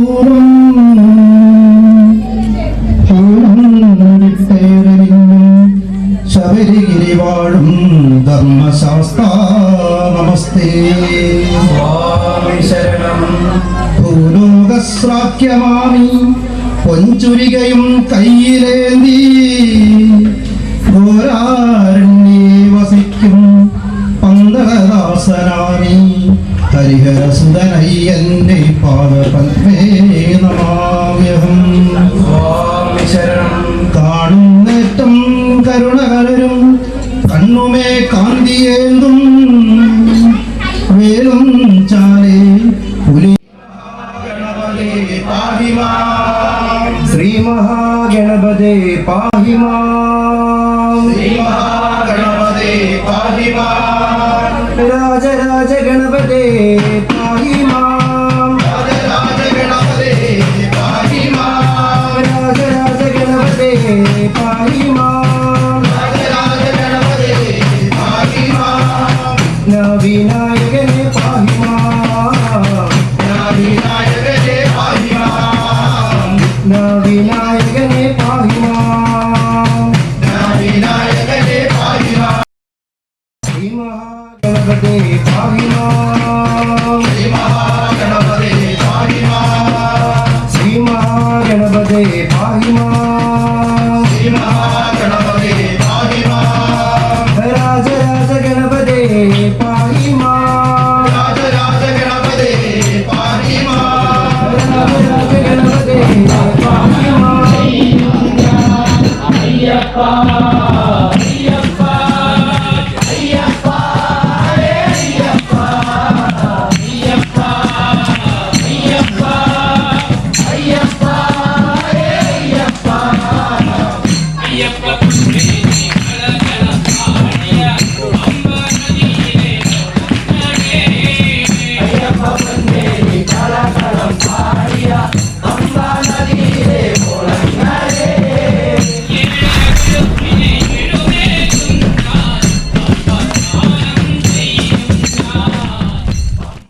പൂർവം ശബരിഗിരി വാഴും ധർമ്മശാസ്ത്ര നമസ്തേ സ്വാമി ശരണം. ഭൂലോകശ്രാക്യമാമി പൊഞ്ചുരികയും കയ്യിലേന്തി ഘോരാരണ്യേ വസിക്കും പന്തളദാസനാമി ഹരിഹരസുതനയ്യന്റെ പാദപത്മേ നമാമ്യഹം. സ്വാമി ശരണം. കാണുന്നേറ്റം കരുണകലരും കണ്ണുമേ കാന്തിയേന്തും വേലും ചാലേ പുലി ശ്രീ മഹാഗണപതേ പാഹി മാം. ശ്രീ മഹാഗണപതേ പാഹി മാം. രാജരാജ ഗണപതേ പാഹി മാം. രാജരാജ ഗണപതേ പാഹി മാം. രാജരാജ ഗണപതേ പാഹി മാം. രാജരാജ ഗണപതേ പാഹി മാം. നവിനായകനെ പാഹി മാം. വിനായകനേ പാഹി മാം. നവിനായകനെ പാഹി മാം. വിനായകനേ പാഹി മാം. ശ്രീ മഹാഗണപതേ പാഹി മാം. ശ്രീ മഹാഗണപതേ പാഹി മാം. ശ്രീ മഹാഗണപതേ പാഹി മാം. ശ്രീ മഹാഗണപതേ പാഹി മാം. രാജരാജ ഗണപതേ പാഹി മാം. രാജരാജ ഗണപതേ പാഹി മാം. രാജരാജ ഗണപതേ പാഹി മാം. അയ്യപ്പ